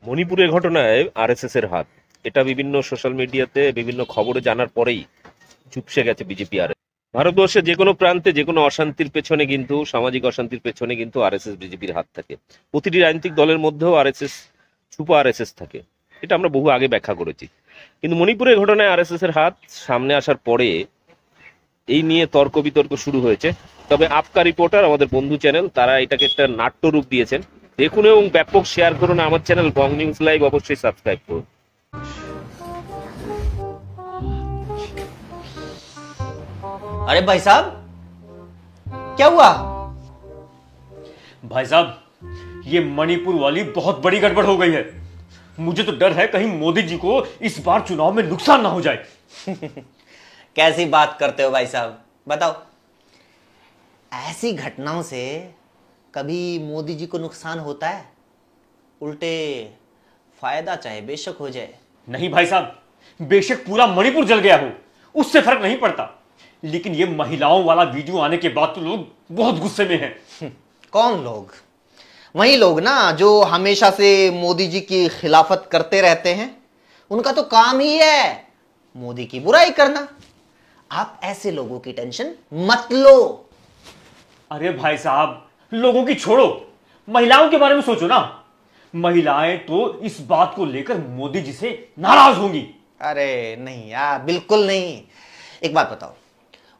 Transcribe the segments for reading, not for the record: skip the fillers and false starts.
মণিপুরের ঘটনায় আরএসএস এর হাত, এটা বিভিন্ন সোশ্যাল মিডিয়াতে বিভিন্ন খবরে জানার পরেই চুপসে গেছে বিজেপি আর ভারতবর্ষে যে কোনো প্রান্তে যে কোনো অশান্তির পেছনে কিন্তু সামাজিক অশান্তির পেছনে কিন্তু আরএসএস বিজেপির হাত থাকে। প্রতিটি রাজনৈতিক দলের মধ্যেও আরএসএস সুপার আরএসএস থাকে, এটা আমরা বহু আগে ব্যাখ্যা করেছি। কিন্তু মণিপুরের ঘটনায় আরএসএস এর হাত সামনে আসার পরে এই নিয়ে তর্ক বিতর্ক শুরু হয়েছে। তবে আপকা রিপোর্টার আমাদের বন্ধু চ্যানেল, তারা এটাকে একটা নাট্যরূপ দিয়েছেন। দেখুন এবং ব্যাপক শেয়ার করুন আমার চ্যানেল বং নিউজ লাইভ, অবশ্যই সাবস্ক্রাইব করুন। अरे भाई साहब, क्या हुआ? भाई साहब, ये मणिपुर वाली बहुत बड़ी गड़बड़ हो गई है। मुझे तो डर है कहीं मोदी जी को इस बार चुनाव में नुकसान ना हो जाए। कैसी बात करते हो भाई साहब, बताओ। ऐसी घटनाओं से कभी मोदी जी को नुकसान होता है? उल्टे फायदा चाहे बेशक हो जाए। नहीं भाई साहब, बेशक पूरा मणिपुर जल गया हो, उससे फर्क नहीं पड़ता, लेकिन ये महिलाओं वाला वीडियो आने के बाद तो लोग बहुत गुस्से में हैं। कौन लोग? वही लोग ना जो हमेशा से मोदी जी की खिलाफत करते रहते हैं। उनका तो काम ही है मोदी की बुराई करना। आप ऐसे लोगों की टेंशन मत लो। अरे भाई साहब, लोगों की छोड़ो, महिलाओं के बारे में सोचो ना। महिलाएं तो इस बात को लेकर मोदी जी से नाराज होंगी। अरे नहीं यार, बिल्कुल नहीं। एक बात बताओ,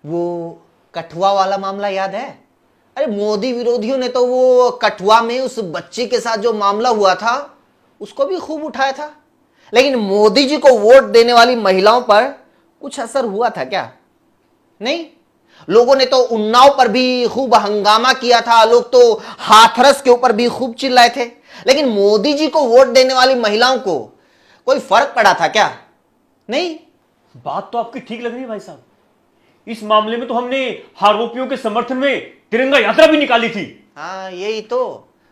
वो कठुआ वाला मामला याद है? अरे मोदी विरोधियों ने तो वो कठुआ में उस बच्ची के साथ जो मामला हुआ था उसको भी खूब उठाया था, लेकिन मोदी जी को वोट देने वाली महिलाओं पर कुछ असर हुआ था क्या? नहीं। लोगों ने तो उन्नाव पर भी खूब हंगामा किया था, लोग तो हाथरस के ऊपर भी खूब चिल्लाए थे, लेकिन मोदी जी को वोट देने वाली महिलाओं को कोई फर्क पड़ा था क्या? नहीं। बात तो आपकी ठीक लग रही है भाई साहब। इस मामले में तो हमने आरोपियों के समर्थन में तिरंगा यात्रा भी निकाली थी। हाँ यही तो,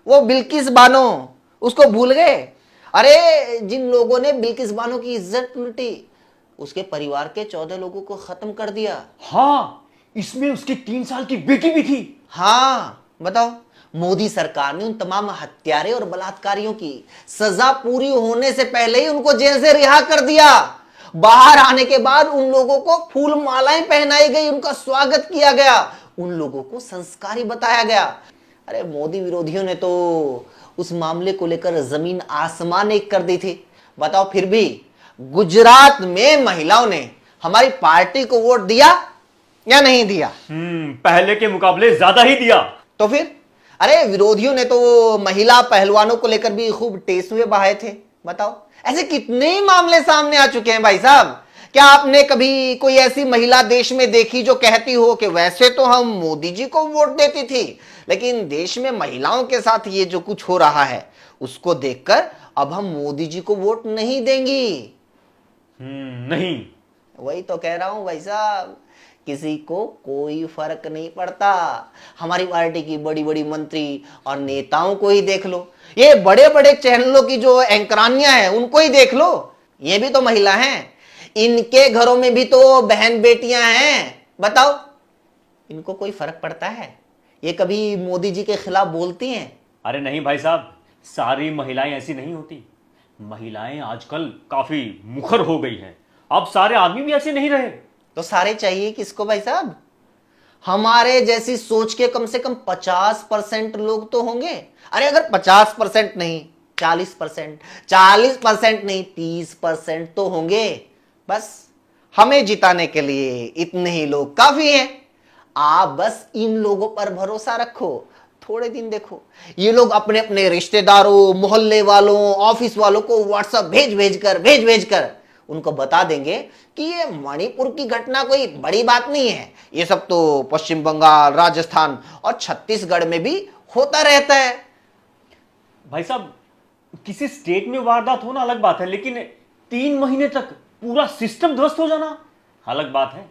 वो बिल्किस बानो, उसको भूल गए? अरे जिन लोगों ने बिल्किस बानो की इज्जत लूटी, उसके परिवार के 14 लोगों को खत्म कर दिया। हाँ, इसमें उसकी 3 साल की बेटी भी थी। हाँ बताओ, मोदी सरकार ने उन तमाम हत्यारे और बलात्कारियों की सजा पूरी होने से पहले ही उनको जेल से रिहा कर दिया। बाहर आने के बाद उन लोगों को फूल मालाएं पहनाई गई, उनका स्वागत किया गया, उन लोगों को संस्कारी बताया गया। अरे मोदी विरोधियों ने तो उस मामले को लेकर जमीन आसमान एक कर दी थी। बताओ, फिर भी गुजरात में महिलाओं ने हमारी पार्टी को वोट दिया या नहीं दिया? पहले के मुकाबले ज्यादा ही दिया। तो फिर अरे विरोधियों ने तो महिला पहलवानों को लेकर भी खूब टेसुए बहाए थे। बताओ, ऐसे कितने ही मामले सामने आ चुके हैं भाई साहब। क्या आपने कभी कोई ऐसी महिला देश में देखी जो कहती हो कि वैसे तो हम मोदी जी को वोट देती थी, लेकिन देश में महिलाओं के साथ ये जो कुछ हो रहा है उसको देखकर अब हम मोदी जी को वोट नहीं देंगी? नहीं। वही तो कह रहा हूं भाई साहब, किसी को कोई फर्क नहीं पड़ता। हमारी पार्टी की बड़ी बड़ी मंत्री और नेताओं को ही देख लो, ये बड़े बड़े चैनलों की जो एंकरानियां हैं उनको ही देख लो, ये भी तो महिला हैं, इनके घरों में भी तो बहन बेटियां हैं। बताओ, इनको कोई फर्क पड़ता है? ये कभी मोदी जी के खिलाफ बोलती हैं? अरे नहीं भाई साहब, सारी महिलाएं ऐसी नहीं होती। महिलाएं आजकल काफी मुखर हो गई हैं। अब सारे आदमी भी ऐसे नहीं रहे। तो सारे चाहिए किसको भाई साहब? हमारे जैसी सोच के कम से कम 50% लोग तो होंगे। अरे अगर 50% नहीं 40%, 40% नहीं 30% तो होंगे। बस हमें जिताने के लिए इतने ही लोग काफी हैं। आप बस इन लोगों पर भरोसा रखो, थोड़े दिन देखो, ये लोग अपने अपने रिश्तेदारों, मोहल्ले वालों, ऑफिस वालों को व्हाट्सएप भेज भेज कर उनको बता देंगे कि ये मणिपुर की घटना कोई बड़ी बात नहीं है, ये सब तो पश्चिम बंगाल, राजस्थान और छत्तीसगढ़ में भी होता रहता है। भाई साहब, किसी स्टेट में वारदात होना अलग बात है, लेकिन 3 महीने तक पूरा सिस्टम ध्वस्त हो जाना अलग बात है।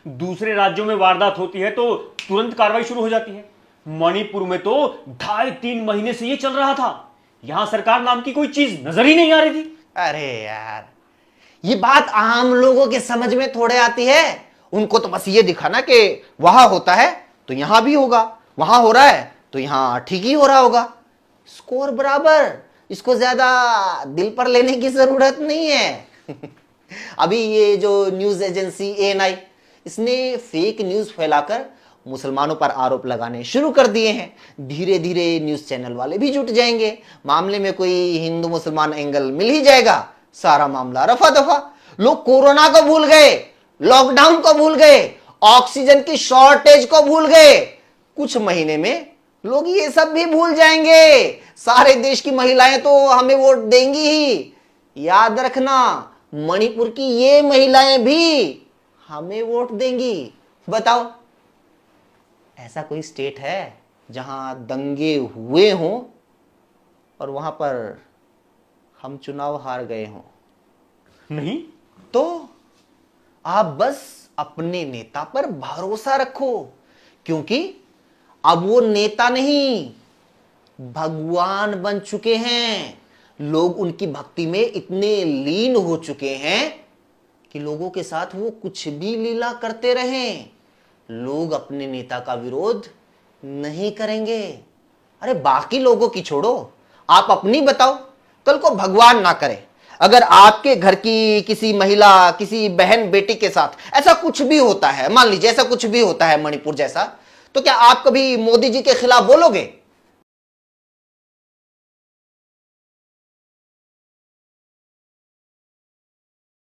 दूसरे राज्यों में वारदात होती है तो तुरंत कार्रवाई शुरू हो जाती है। मणिपुर में तो 2.5-3 महीने से ये चल रहा था। यहां सरकार नाम की कोई चीज नजर ही नहीं आ रही थी। अरे यार, ये बात आम लोगों के समझ में थोड़े आती है। उनको तो बस ये दिखाना कि वहां होता है तो यहां भी होगा, वहां हो रहा है तो यहां ठीक ही हो रहा होगा, स्कोर बराबर, इसको ज्यादा दिल पर लेने की जरूरत नहीं है। अभी ये जो न्यूज एजेंसी ANI, इसने फेक न्यूज फैलाकर मुसलमानों पर आरोप लगाने शुरू कर दिए हैं। धीरे धीरे न्यूज चैनल वाले भी जुट जाएंगे, मामले में कोई हिंदू मुसलमान एंगल मिल ही जाएगा, सारा मामला रफा दफा। लोग कोरोना को भूल गए, लॉकडाउन को भूल गए, ऑक्सीजन की शॉर्टेज को भूल गए। कुछ महीने में लोग ये सब भी भूल जाएंगे। सारे देश की महिलाएं तो हमें वोट देंगी ही, याद रखना मणिपुर की ये महिलाएं भी हमें वोट देंगी। बताओ, ऐसा कोई स्टेट है जहां दंगे हुए हों और वहां पर हम चुनाव हार गए हों? नहीं। तो आप बस अपने नेता पर भरोसा रखो, क्योंकि अब वो नेता नहीं, भगवान बन चुके हैं। लोग उनकी भक्ति में इतने लीन हो चुके हैं कि लोगों के साथ वो कुछ भी लीला करते रहें, लोग अपने नेता का विरोध नहीं करेंगे। अरे बाकी लोगों की छोड़ो, आप अपनी बताओ। कल को भगवान ना करे, अगर आपके घर की किसी महिला, किसी बहन बेटी के साथ ऐसा कुछ भी होता है, मान लीजिए ऐसा कुछ भी होता है मणिपुर जैसा, तो क्या आप कभी मोदी जी के खिलाफ बोलोगे?